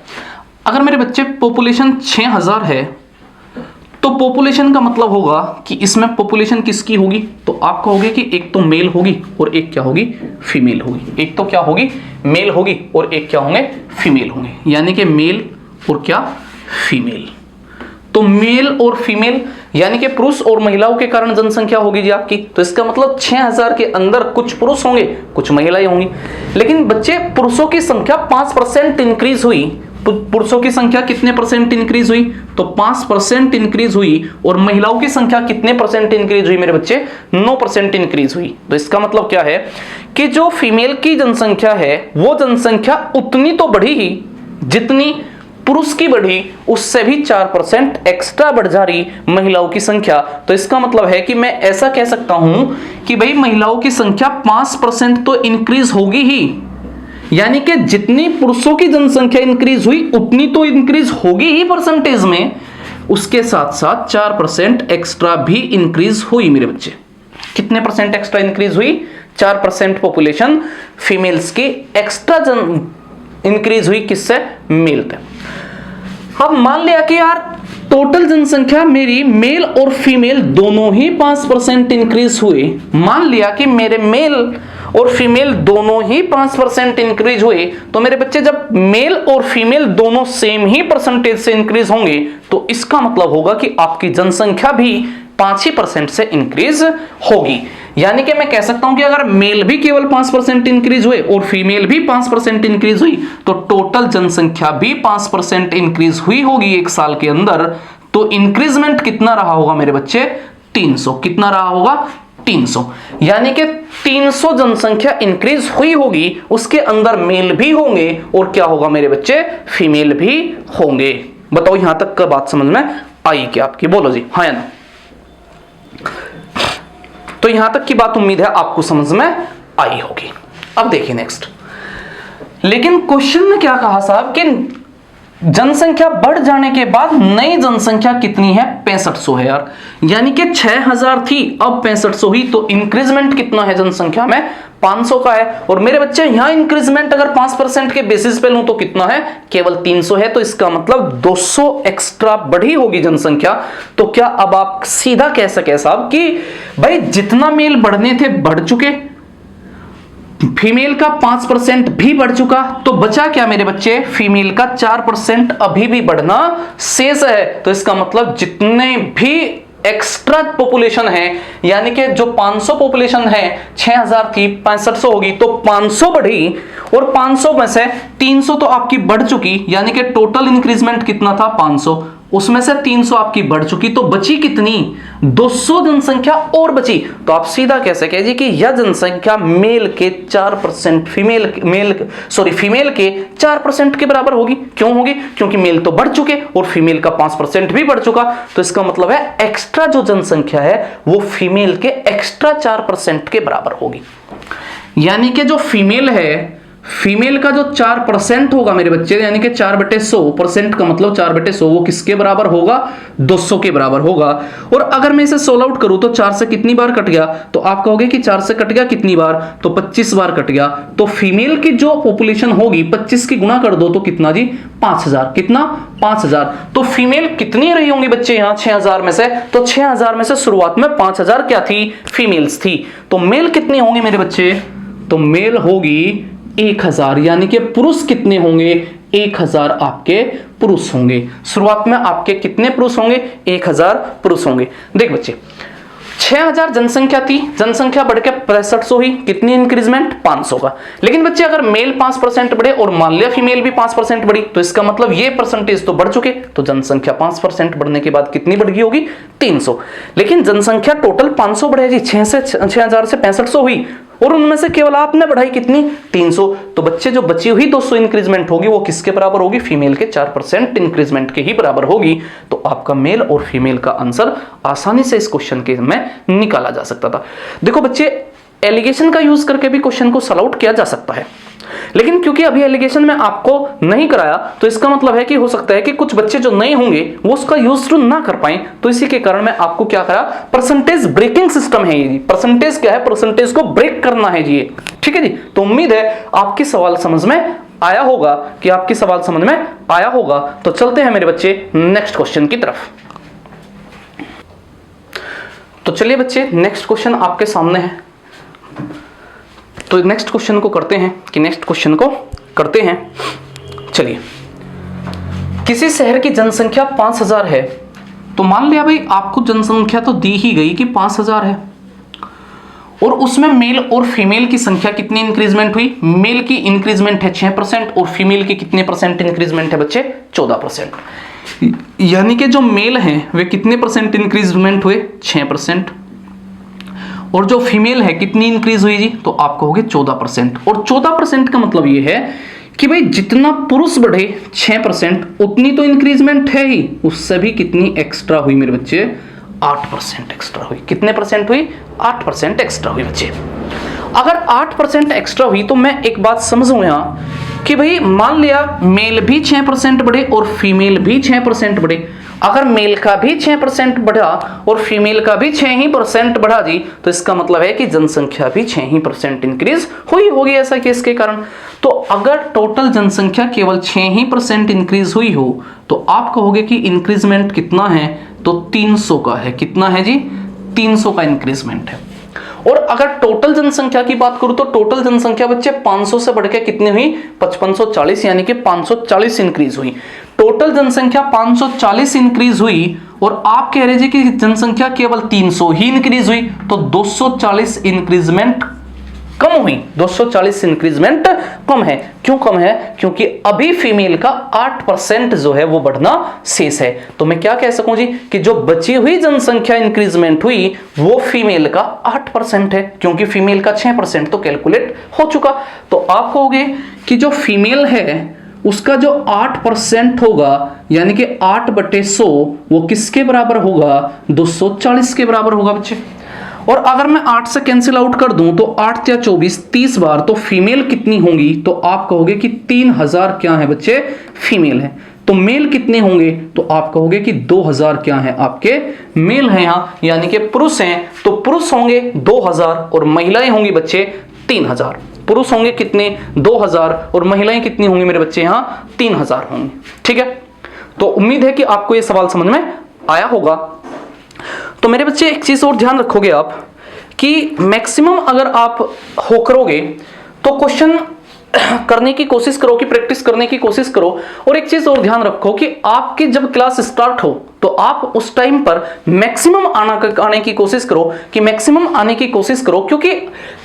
अगर मेरे बच्चे पॉपुलेशन 6000 है तो पॉपुलेशन का मतलब होगा कि इसमें पॉपुलेशन किसकी होगी? तो आप कहोगे कि एक तो मेल होगी और एक क्या होगी? फीमेल होगी। एक तो क्या होगी? मेल होगी और एक क्या होंगे? फीमेल होंगे। यानी कि मेल और क्या? फीमेल। तो मेल और फीमेल यानी कि पुरुष और महिलाओं के कारण जनसंख्या होगी जी आपकी। तो इसका मतलब 6000 के अंदर कुछ पुरुष होंगे कुछ महिलाएं होंगी। लेकिन बच्चे पुरुषों की संख्या 5% इंक्रीज हुई। पुरुषों की संख्या कितने परसेंट इंक्रीज हुई? तो 5% इंक्रीज हुई। और महिलाओं की संख्या कितने परसेंट इंक्रीज हुई मेरे बच्चे? 9% इंक्रीज हुई। तो इसका मतलब क्या है कि जो फीमेल की जनसंख्या है वो जनसंख्या उतनी तो बढ़ी ही जितनी पुरुष की बढ़ी, उससे भी 4% एक्स्ट्रा बढ़ जा रही महिलाओं की संख्या। तो इसका मतलब है कि मैं ऐसा कह सकता हूं कि भाई महिलाओं की संख्या 5% तो इंक्रीज होगी ही, यानी कि जितनी पुरुषों की जनसंख्या इंक्रीज हुई उतनी तो इंक्रीज होगी ही परसेंटेज में, उसके साथ साथ 4% एक्स्ट्रा भी इंक्रीज हुई मेरे बच्चे। कितने परसेंट एक्स्ट्रा इंक्रीज हुई? 4% पॉपुलेशन फीमेल्स की एक्स्ट्रा इंक्रीज हुई। किससे? मेल से। अब मान लिया कि यार टोटल जनसंख्या मेरी मेल और फीमेल दोनों ही 5% इंक्रीज हुए। मान लिया कि मेरे मेल और फीमेल दोनों ही 5% इंक्रीज हुए, तो मेरे बच्चे जब मेल और फीमेल दोनों सेम ही परसेंटेज से इंक्रीज होंगे तो इसका मतलब होगा कि आपकी जनसंख्या भी 5% से इंक्रीज होगी। यानी कि मैं कह सकता हूं कि अगर मेल भी केवल 5% इंक्रीज हुए और फीमेल भी 5% इंक्रीज हुई तो टोटल जनसंख्या भी 5% इंक्रीज हुई होगी एक साल के अंदर। तो इंक्रीजमेंट कितना रहा होगा मेरे बच्चे? 300। कितना रहा होगा? 300। यानी कि 300 जनसंख्या इंक्रीज हुई होगी, उसके अंदर मेल भी होंगे और क्या होगा मेरे बच्चे? फीमेल भी होंगे। बताओ यहां तक का बात समझ में आई क्या आपकी? बोलो जी हाँ या ना। तो यहां तक की बात उम्मीद है आपको समझ में आई होगी। अब देखिए नेक्स्ट। लेकिन क्वेश्चन में क्या कहा साहब कि जनसंख्या बढ़ जाने के बाद नई जनसंख्या कितनी है? 6500 है यार। यानी कि 6000 थी अब 6500 हुई, तो इंक्रीजमेंट कितना है जनसंख्या में? 500 का है। और मेरे बच्चे यहां इंक्रीजमेंट अगर 5% के बेसिस पे लूं तो कितना है? केवल 300 है। तो इसका मतलब 200 एक्स्ट्रा बढ़ी होगी जनसंख्या। तो क्या अब आप सीधा कह सके साहब कि भाई जितना मेल बढ़ने थे बढ़ चुके, फीमेल का 5% भी बढ़ चुका, तो बचा क्या मेरे बच्चे? फीमेल का 4% अभी भी बढ़ना शेष है। तो इसका मतलब जितने भी एक्स्ट्रा पॉपुलेशन है, यानी कि जो 500 पॉपुलेशन है, 6000 थी 6500 होगी, तो 500 बढ़ी और 500 में से 300 तो आपकी बढ़ चुकी, यानी कि टोटल इंक्रीजमेंट कितना था? 500। उसमें से 300 आपकी बढ़ चुकी, तो बची कितनी? 200 जनसंख्या और बची। तो आप सीधा कह सके जी कि यह जनसंख्या मेल के 4% फीमेल के 4% के बराबर होगी। क्यों होगी? क्योंकि मेल तो बढ़ चुके और फीमेल का 5% भी बढ़ चुका। तो इसका मतलब है एक्स्ट्रा जो जनसंख्या है वो फीमेल के एक्स्ट्रा 4% के बराबर होगी। यानी कि जो फीमेल है, फीमेल का जो 4% होगा मेरे बच्चे, यानी कि 4/100% का मतलब 4/100, वो किसके बराबर होगा? 200 के बराबर होगा। और अगर मैं इसे सोल्व आउट करूं तो 4 से कितनी बार कट गया? तो आप कहोगे कि 4 से कट गया कितनी बार? तो 25 बार कट गया। तो फीमेल की जो पॉपुलेशन होगी 25 की गुणा कर दो तो कितना जी? 5000। कितना? 5000। तो फीमेल कितनी रही होंगी बच्चे यहां 6000 में से? तो 6000 में से शुरुआत में 5000 क्या थी? फीमेल्स थी। तो मेल कितनी होंगी मेरे बच्चे? तो मेल होगी 1000। यानी कि पुरुष कितने होंगे? 1000 आपके पुरुष होंगे। शुरुआत में आपके कितने पुरुष होंगे? 1000 पुरुष होंगे। देख बच्चे 6000 जनसंख्या थी, जनसंख्या बढ़ के 6500 हुई। कितनी इंक्रीजमेंट? 500 का। लेकिन बच्चे अगर मेल 5% बढ़े और मान लिया फीमेल भी 5% बढ़ी, तो इसका मतलब ये परसेंटेज तो बढ़ चुके। तो जनसंख्या 5% बढ़ने के बाद कितनी बढ़ गई होगी? 300। लेकिन जनसंख्या टोटल 500 बढ़े जी, 6000 से 6500 हुई और उनमें से केवल आपने बढ़ाई कितनी 300, तो बच्चे जो बची हुई 200 इंक्रीजमेंट होगी वो किसके बराबर होगी, फीमेल के 4% इंक्रीजमेंट के ही बराबर होगी। तो आपका मेल और फीमेल का आंसर आसानी से इस क्वेश्चन के में निकाला जा सकता था। देखो बच्चे, एलिगेशन का यूज करके भी क्वेश्चन को सॉल्व आउट किया जा सकता है, लेकिन क्योंकि अभी एलिगेशन में आपको नहीं कराया, तो इसका मतलब है कि हो सकता है कि कुछ बच्चे जो नए होंगे वो उसका यूज ना कर पाए, तो इसी के कारण मैं आपको क्या करा, परसेंटेज ब्रेकिंग सिस्टम है ये। परसेंटेज क्या है, परसेंटेज को ब्रेक करना है जी, ठीक है जी। तो उम्मीद है आपकी सवाल समझ में आया होगा, कि आपकी सवाल समझ में आया होगा। तो चलते हैं मेरे बच्चे नेक्स्ट क्वेश्चन की तरफ। तो चलिए बच्चे, नेक्स्ट क्वेश्चन आपके सामने है। तो नेक्स्ट क्वेश्चन को करते हैं, चलिए। किसी शहर की जनसंख्या 5000 है, तो मान लिया भाई आपको जनसंख्या तो दी ही गई कि 5000 है, और उसमें मेल और फीमेल की संख्या कितनी इंक्रीजमेंट हुई, मेल की इंक्रीजमेंट है 6% और फीमेल की कितने परसेंट इंक्रीजमेंट है बच्चे, 14%। यानी कि जो मेल हैं वे कितने परसेंट इंक्रीजमेंट हुए, 6%, और जो फीमेल है कितनी इंक्रीज हुई जी, तो आप कहोगे 14%। और 14% का मतलब ये है कि भाई जितना पुरुष बढ़े 6% उतनी तो इंक्रीजमेंट है ही, उससे भी कितनी एक्स्ट्रा हुई मेरे बच्चे, 8% एक्स्ट्रा हुई। कितने परसेंट हुई, 8% एक्स्ट्रा हुई बच्चे। अगर 8% एक्स्ट्रा हुई तो मैं एक बात समझूं यहां कि भाई मान लिया मेल भी 6% बढ़े और फीमेल भी 6% बढ़े। अगर मेल का भी 6% बढ़ा और फीमेल का भी 6% बढ़ा जी, तो इसका मतलब है कि जनसंख्या भी 6% इंक्रीज हुई होगी ऐसा केस के कारण। तो अगर टोटल जनसंख्या केवल 6% इंक्रीज हुई हो तो आप कहोगे कि इंक्रीजमेंट कितना है, तो 300 का है। कितना है जी, 300 का इंक्रीजमेंट है। और अगर टोटल जनसंख्या की बात करूं तो टोटल जनसंख्या बच्चे 500 से बढ़ के कितनी हुई, 5540, यानी कि 540 इंक्रीज हुई। टोटल जनसंख्या 540 इंक्रीज हुई और आप कह रहे थे कि जनसंख्या केवल 300 ही इंक्रीज हुई, तो 240 इंक्रीजमेंट कम हुई। 240 इंक्रीजमेंट कम है। क्यों कम है, क्योंकि अभी फीमेल का 8% जो है वो बढ़ना शेष है। तो मैं क्या कह सकूं जी कि जो बची हुई जनसंख्या इंक्रीजमेंट हुई वो फीमेल का 8% है, क्योंकि फीमेल का 6% तो कैलकुलेट हो चुका। तो आप कहोगे कि जो फीमेल है उसका जो 8% होगा, यानी कि 8/100 वो किसके बराबर होगा, 240 के बराबर होगा बच्चे। और अगर मैं 8 से कैंसिल आउट कर दूं तो 8 या 24 30 बार, तो फीमेल कितनी होंगी, तो आप कहोगे कि 3000 क्या है बच्चे, फीमेल है। तो मेल कितने होंगे, तो आप कहोगे कि 2000 क्या है, आपके मेल हैं यहां, यानी कि पुरुष हैं तो पुरुष होंगे 2000 और महिलाएं होंगी बच्चे 3000। पुरुष होंगे कितने, 2000 और महिलाएं कितनी होंगी मेरे बच्चे यहां 3000 होंगी। ठीक है, तो उम्मीद है कि आपको यह सवाल समझ में आया होगा। तो मेरे बच्चे एक चीज और ध्यान रखोगे आप कि मैक्सिमम अगर आप हो करोगे तो क्वेश्चन करने की कोशिश करो, कि प्रैक्टिस करने की कोशिश करो। और एक चीज और ध्यान रखो कि आपकी जब क्लास स्टार्ट हो तो आप उस टाइम पर मैक्सिमम आने की कोशिश करो, कि मैक्सिमम आने की कोशिश करो, क्योंकि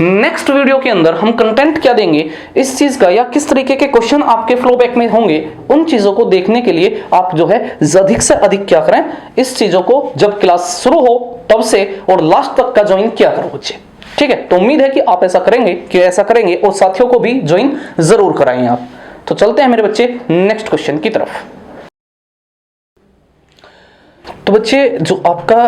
नेक्स्ट वीडियो के अंदर हम कंटेंट क्या देंगे इस चीज का, या किस तरीके के क्वेश्चन आपके फ्लो बैक में होंगे, उन चीजों को देखने के लिए आप जो है अधिक से अधिक क्या करें, इस चीजों को जब क्लास शुरू हो तब से और लास्ट तक का ज्वाइन किया करो बच्चे। ठीक है, तो उम्मीद है कि आप ऐसा करेंगे और साथियों को भी ज्वाइन जरूर कराएं आप। तो चलते हैं मेरे बच्चे नेक्स्ट क्वेश्चन की तरफ। तो बच्चे जो आपका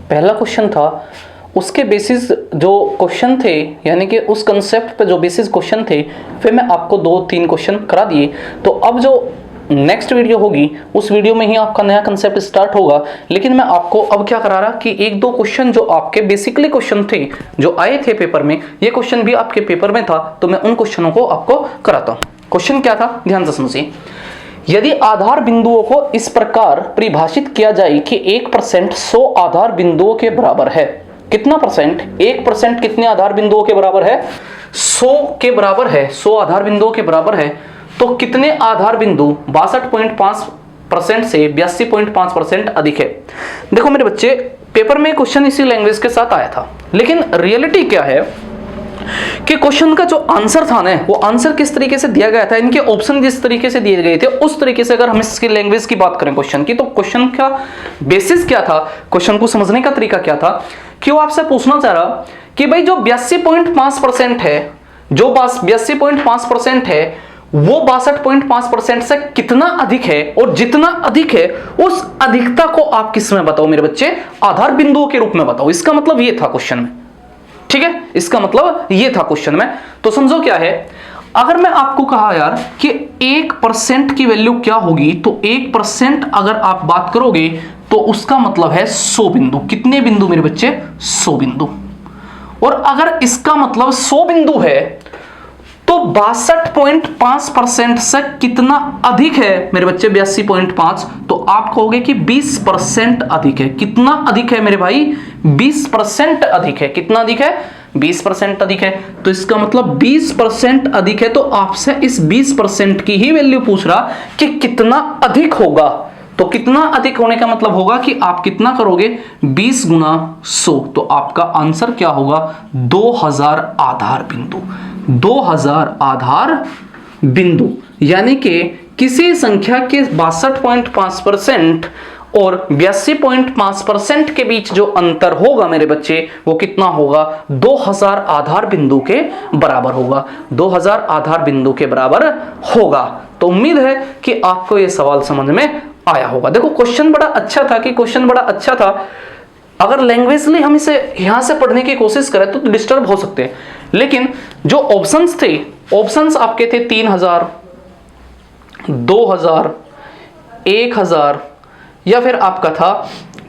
पहला क्वेश्चन था उसके बेसिस जो क्वेश्चन थे, यानी कि उस कंसेप्ट पे जो बेसिस क्वेश्चन थे, फिर मैं आपको 2-3 क्वेश्चन करा दिए। तो अब जो नेक्स्ट वीडियो होगी उस वीडियो में ही आपका नया कंसेप्ट स्टार्ट होगा। लेकिन मैं आपको अब क्या करा रहा कि 1-2 क्वेश्चन जो आपके बेसिकली क्वेश्चन थे जो आए थे पेपर में, ये क्वेश्चन भी आपके पेपर में था, तो मैं उन क्वेश्चनों को आपको कराता हूं। क्वेश्चन क्या था, ध्यान से समझिए। यदि आधार बिंदुओं को इस प्रकार परिभाषित किया जाए कि 1% 100 आधार बिंदुओं के बराबर है। कितना परसेंट, 1% कितने आधार बिंदुओं के बराबर है, 100 के बराबर है, 100 आधार बिंदुओं के बराबर है। तो कितने आधार बिंदु 62.5% से 82.5% अधिक है। देखो मेरे बच्चे, पेपर में क्वेश्चन इसी लैंग्वेज के साथ आया था, लेकिन रियलिटी क्या है कि क्वेश्चन का जो आंसर था ना, वो आंसर किस तरीके से दिया गया था, इनके ऑप्शन जिस तरीके से दिए गए थे उस तरीके से अगर हम इसकी लैंग्वेज की बात करें क्वेश्चन की, तो क्वेश्चन का बेसिस क्या था, क्वेश्चन को समझने का तरीका क्या था कि वो आपसे पूछना चाह रहा कि भाई जो 82.5% है, जो 82.5% है वो 62.5% से कितना अधिक है, और जितना अधिक है उस अधिकता को आप किस में बताओ मेरे बच्चे, आधार बिंदुओं के रूप में बताओ। इसका मतलब ये था क्वेश्चन में, ठीक है, इसका मतलब ये था क्वेश्चन में। तो समझो क्या है, अगर मैं आपको कहा यार कि 1% की वैल्यू क्या होगी, तो 1% अगर आप बात करोगे तो उसका मतलब है 100 बिंदु। कितने बिंदु मेरे बच्चे, 100 बिंदु। और अगर इसका मतलब 100 बिंदु है तो 62.5% से कितना अधिक है मेरे बच्चे, 82.5, तो आप कहोगे कि 20% अधिक है। कितना अधिक है मेरे भाई, 20% अधिक है। कितना अधिक है, 20% अधिक है। तो इसका मतलब 20% अधिक है, तो आपसे इस 20% की ही वैल्यू पूछ रहा कि कितना अधिक होगा। तो कितना अधिक होने का मतलब होगा कि आप कितना करोगे, 20 गुना 100, तो आपका आंसर क्या होगा, 2000 आधार बिंदु। 2000 आधार बिंदु, यानी कि किसी संख्या के 62.5% और 82.5% के बीच जो अंतर होगा मेरे बच्चे, वो कितना होगा, 2000 आधार बिंदु के बराबर होगा। 2000 आधार बिंदु के बराबर होगा। तो उम्मीद है कि आपको ये सवाल समझ में आया होगा। देखो क्वेश्चन बड़ा अच्छा था अगर लैंग्वेजली हम इसे यहां से पढ़ने की कोशिश करें तो डिस्टर्ब हो सकते हैं, लेकिन जो ऑप्शंस थे, ऑप्शंस आपके थे 3000, 2000, 1000 या फिर आपका था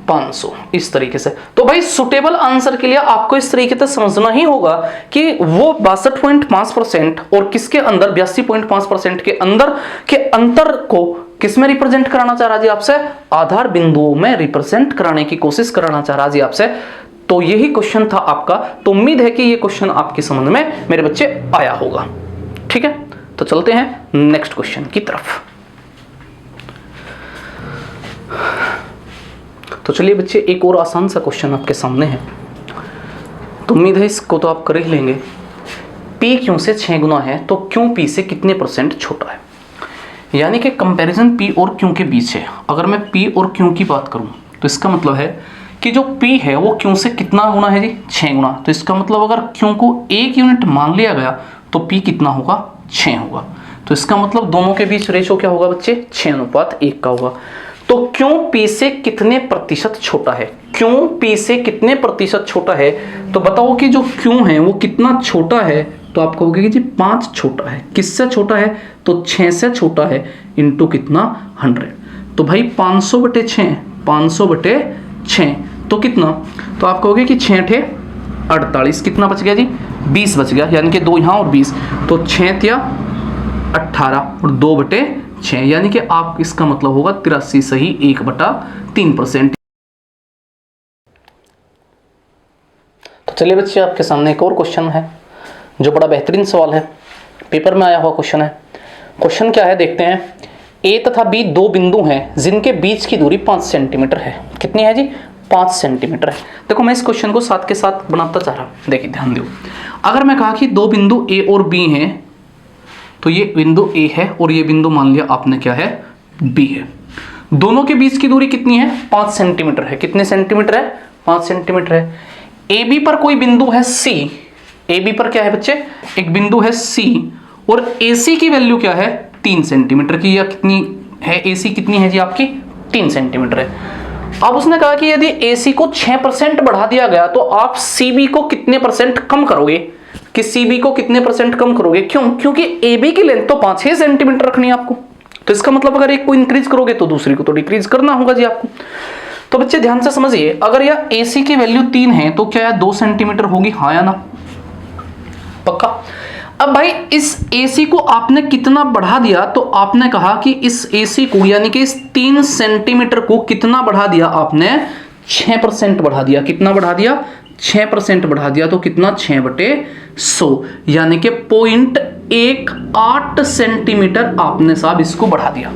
500, इस तरीके से। तो भाई सुटेबल आंसर के लिए आपको इस तरीके से समझना ही होगा कि वो 62.5% और किसके अंदर 82.5% के अंदर के अंतर को किस में रिप्रेजेंट कराना चाह रहा जी आपसे, आधार बिंदुओं में रिप्रेजेंट कराने की कोशिश कराना चाह रहा जी आपसे। तो यही क्वेश्चन था आपका। तो उम्मीद है कि ये क्वेश्चन आपकी समझ में मेरे बच्चे आया होगा। ठीक है, तो चलते हैं नेक्स्ट क्वेश्चन की तरफ। तो चलिए बच्चे, एक और आसान सा क्वेश्चन आपके सामने है। तो उम्मीद है इसको तो आप कर ही लेंगे। P क्यों से 6 गुना है तो क्यों P से कितने % छोटा है, यानी कि कंपैरिजन P और Q के बीच है। अगर मैं P और Q की बात करूं तो इसका मतलब है कि जो P है वो Q से कितना गुना है जी, 6 गुना। तो इसका मतलब अगर Q को 1 यूनिट मान लिया गया तो P कितना होगा, 6 होगा। तो इसका मतलब दोनों के बीच रेशो क्या होगा बच्चे, 6:1 का होगा। तो क्यों P से कितने प्रतिशत छोटा है, क्यों P से कितने प्रतिशत छोटा है, तो बताओ कि जो क्यों है वो कितना छोटा है। तो आप कहोगे कि जी 5 छोटा है। किससे छोटा है, तो 6 से छोटा है, इंटू कितना, 100। तो भाई 500/6, 500/6 तो कितना, तो आप कहोगे कि 6 × 48, कितना बच गया जी, 20 बच गया, यानी कि 2 यहाँ और 20, तो 6 × 18 और 2/6, यानी कि आप इसका मतलब होगा 83 सही 1/3%। तो चलिए बच्चे, आपके सामने एक और क्वेश्चन है जो बड़ा बेहतरीन सवाल है, पेपर में आया हुआ क्वेश्चन है। क्वेश्चन क्या है देखते हैं। A तथा B 2 बिंदु हैं जिनके बीच की दूरी 5 सेंटीमीटर है। कितनी है जी, 5 सेंटीमीटर है। देखो मैं इस क्वेश्चन को साथ के साथ बनाता चाह रहा हूँ, देखिए ध्यान दो। अगर मैं कहा कि 2 बिंदु A और B हैं, तो ये बिंदु A है और ये बिंदु मान लिया आपने क्या है, B है। दोनों के बीच की दूरी कितनी है, 5 सेंटीमीटर है। कितने सेंटीमीटर है, 5 सेंटीमीटर है। AB पर कोई बिंदु है C, AB पर क्या है बच्चे, एक बिंदु है C, और AC की वैल्यू क्या है, 3 सेंटीमीटर की, या कितनी है, AC कितनी है जी आपकी, 3 सेंटीमीटर है। अब उसने कहा कि यदि AC को 6% बढ़ा दिया गया तो आप CB को कितने % कम करोगे, कि CB को कितने % कम करोगे। क्यों, क्योंकि AB की लेंथ तो 5 सेंटीमीटर रखनी है आपको। तो इसका मतलब अगर एक को इंक्रीज करोगे तो दूसरी को तो डिक्रीज करना होगा जी आपको। तो बच्चे ध्यान से समझिए, अगर यह AC की वैल्यू 3 है तो क्या 2 सेंटीमीटर होगी, हाँ या ना, पक्का। अब भाई इस AC को आपने कितना बढ़ा दिया, तो आपने कहा कि इस AC को, यानी कि इस 3 सेंटीमीटर को कितना बढ़ा दिया आपने, 6% बढ़ा दिया। कितना बढ़ा दिया, 6% बढ़ा दिया। तो कितना, 6/100, यानी कि 0.18 सेंटीमीटर आपने साहब इसको बढ़ा दिया।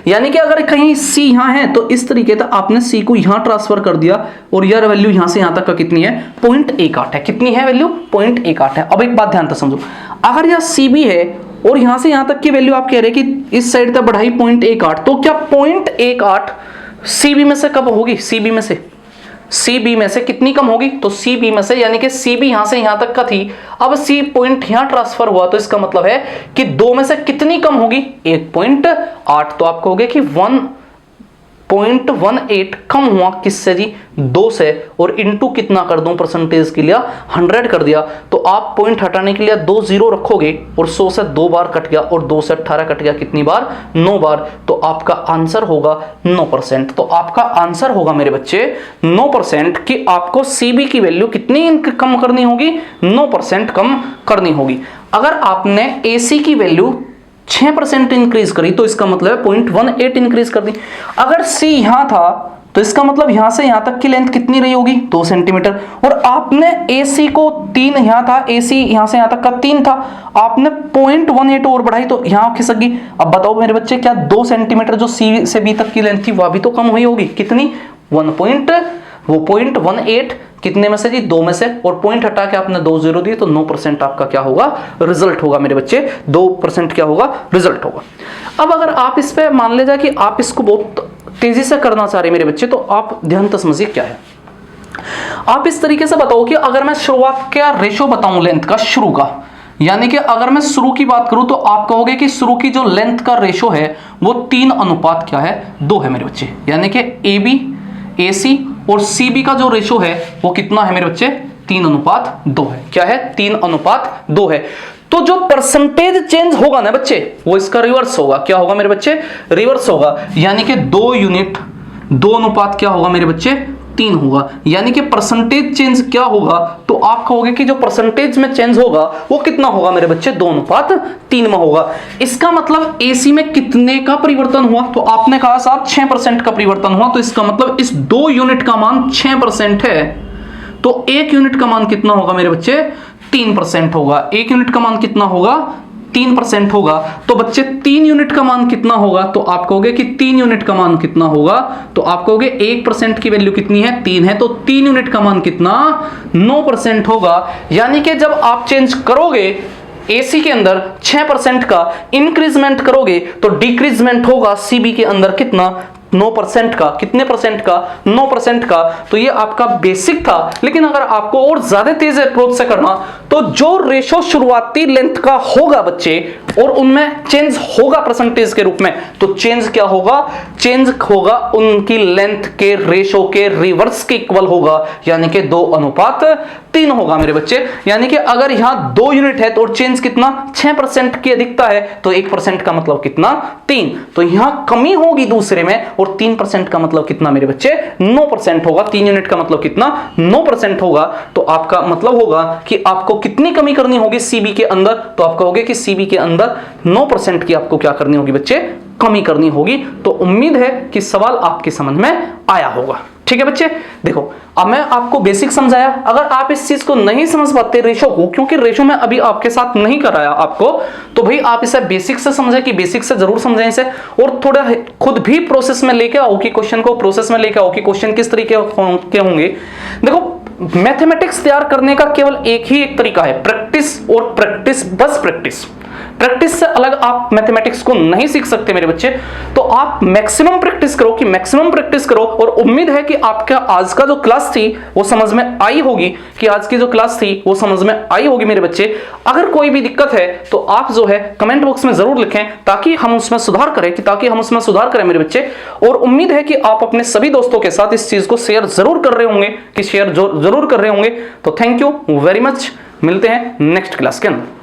यानी कि अगर कहीं C यहाँ है तो इस तरीके से आपने C को यहाँ ट्रांसफर कर दिया, और यह वैल्यू यहाँ से यहाँ तक का कितनी है, 0.18 है। कितनी है वैल्यू, 0.18 है। अब एक बात ध्यान से समझो, अगर यह CB है और यहाँ से यहाँ तक की वैल्यू आप कह रहे हैं कि इस साइड तक बढ़ाई 0.18, तो क्या 0.18 CB में से कब होगी, CB में से सी बी में से कितनी कम होगी, तो सी बी में से, यानी कि सी बी यहां से यहां तक का थी, अब सी पॉइंट यहां ट्रांसफर हुआ, तो इसका मतलब है कि 2 में से कितनी कम होगी, 1.8। तो आप कहोगे कि 1.18 कम हुआ किससे जी, 2 से, और इनटू कितना कर दूं परसेंटेज के लिए, 100 कर दिया। तो आप पॉइंट हटाने के लिए 2 जीरो रखोगे और 100 से 2 बार कट गया और 2 से 18 कट गया, कितनी बार, 9 बार। तो आपका आंसर होगा 9%। तो आपका आंसर होगा मेरे बच्चे 9% कि आपको सीबी की वैल्यू कितनी कम करनी होगी, 9% कम करनी होगी। अगर आपने एसी की वैल्यू 6% इंक्रीज करी तो इसका मतलब है 0.18 इंक्रीज कर दी। अगर सी यहां था तो इसका मतलब यहां से यहां तक की लेंथ कितनी रही होगी, 2 सेंटीमीटर, और आपने AC को 3 यहां था, AC यहां से यहां तक का 3 था, आपने 0.18 और बढ़ाई तो यहां खिसक गई। अब बताओ मेरे बच्चे, क्या 2 सेंटीमीटर जो C से B तक की लेंथ थी वह भी तो कम हुई होगी, कितनी, 0.18 कितने में से जी, 2 में से, और पॉइंट हटा के आपने 2 जीरो दिए तो 9% आपका क्या होगा, रिजल्ट होगा मेरे बच्चे, 2% क्या होगा, रिजल्ट होगा। अब अगर आप इस पे मान ले जाए कि आप इसको बहुत तेजी से करना चाह रहे मेरे बच्चे, तो आप ध्यान से समझिए क्या है। आप इस तरीके से बताओ कि अगर मैं शुरुआत का रेशो बताऊं लेंथ का, शुरू का, यानी कि अगर मैं शुरू की बात करूं तो आप कहोगे कि शुरू की जो लेंथ का रेशो है वो 3 अनुपात क्या है, 2 है मेरे बच्चे, यानी कि AB, AC और CB का जो रेशो है वो कितना है मेरे बच्चे, 3 अनुपात 2 है। क्या है, 3 अनुपात 2 है। तो जो परसेंटेज चेंज होगा ना बच्चे वो इसका रिवर्स होगा। क्या होगा मेरे बच्चे, रिवर्स होगा, यानी कि 2 यूनिट 2 अनुपात क्या होगा मेरे बच्चे, 3 होगा। यानी कि परसेंटेज चेंज क्या होगा, तो आप कहोगे कि जो परसेंटेज में चेंज होगा वो कितना होगा मेरे बच्चे, 2 अनुपात 3 में होगा। इसका मतलब AC में कितने का परिवर्तन हुआ, तो आपने कहा साहब 6% का परिवर्तन हुआ, तो इसका मतलब इस 2 यूनिट का मान 6% है, तो 1 यूनिट का मान कितना होगा मेरे बच्चे, 3% होगा। 1 यूनिट का मान कितना होगा, 3% होगा। तो बच्चे 3 यूनिट का मान कितना होगा, तो आप कहोगे कि 3 यूनिट का मान कितना होगा, तो आप कहोगे 1% की वैल्यू कितनी है, 3 है, तो 3 यूनिट का मान कितना, 9% होगा। यानी कि जब आप चेंज करोगे AC के अंदर 6% का इंक्रीजमेंट करोगे तो डिक्रीजमेंट होगा CB के अंदर कितना, 9% का। कितने परसेंट का, 9% का। तो ये आपका बेसिक था, लेकिन अगर आपको और ज्यादा तेज अप्रोच से करना तो जो रेशो शुरुआती लेंथ का होगा बच्चे और उनमें चेंज होगा परसेंटेज के रूप में, तो चेंज क्या होगा, चेंज होगा उनकी लेंथ के रेशो के रिवर्स के इक्वल होगा, यानी कि 2 अनुपात 3 होगा मेरे बच्चे। यानी कि अगर यहां 2 यूनिट है तो चेंज कितना, 6% की अधिकता है, तो 1% का मतलब कितना, 3। तो यहां कमी होगी दूसरे में, और 3% का मतलब कितना मेरे बच्चे, 9% होगा। 3 यूनिट का मतलब कितना, 9% होगा। तो आपका मतलब होगा कि आपको कितनी कमी करनी होगी CB के अंदर, तो आप कहोगे कि CB के अंदर 9% की आपको क्या करनी होगी बच्चे, कमी करनी होगी। तो उम्मीद है कि सवाल आपके समझ में आया होगा। ठीक है बच्चे, देखो अब मैं आपको बेसिक समझाया। अगर आप इस चीज को नहीं समझ पाते रेशो को, क्योंकि रेशो में अभी आपके साथ नहीं कराया आपको, तो भाई आप इसे बेसिक से समझे, कि बेसिक से जरूर समझें इसे, और थोड़ा खुद भी प्रोसेस में लेके आओ कि क्वेश्चन को प्रोसेस में लेके आओ कि क्वेश्चन किस तरीके के होंगे। देखो मैथमेटिक्स तैयार करने का केवल एक ही एक तरीका है, प्रैक्टिस और प्रैक्टिस, बस प्रैक्टिस। प्रैक्टिस से अलग आप मैथमेटिक्स को नहीं सीख सकते मेरे बच्चे। तो आप मैक्सिमम प्रैक्टिस करो, कि मैक्सिमम प्रैक्टिस करो, और उम्मीद है कि आपका आज का जो क्लास थी वो समझ में आई होगी, कि आज की जो क्लास थी वो समझ में आई होगी मेरे बच्चे। अगर कोई भी दिक्कत है तो आप जो है कमेंट बॉक्स में जरूर लिखें, ताकि हम उसमें सुधार करें मेरे बच्चे। और उम्मीद है कि आप अपने सभी दोस्तों के साथ इस चीज को शेयर जरूर कर रहे होंगे, कि शेयर जरूर कर रहे होंगे। तो थैंक यू वेरी मच, मिलते हैं नेक्स्ट क्लास के अंदर।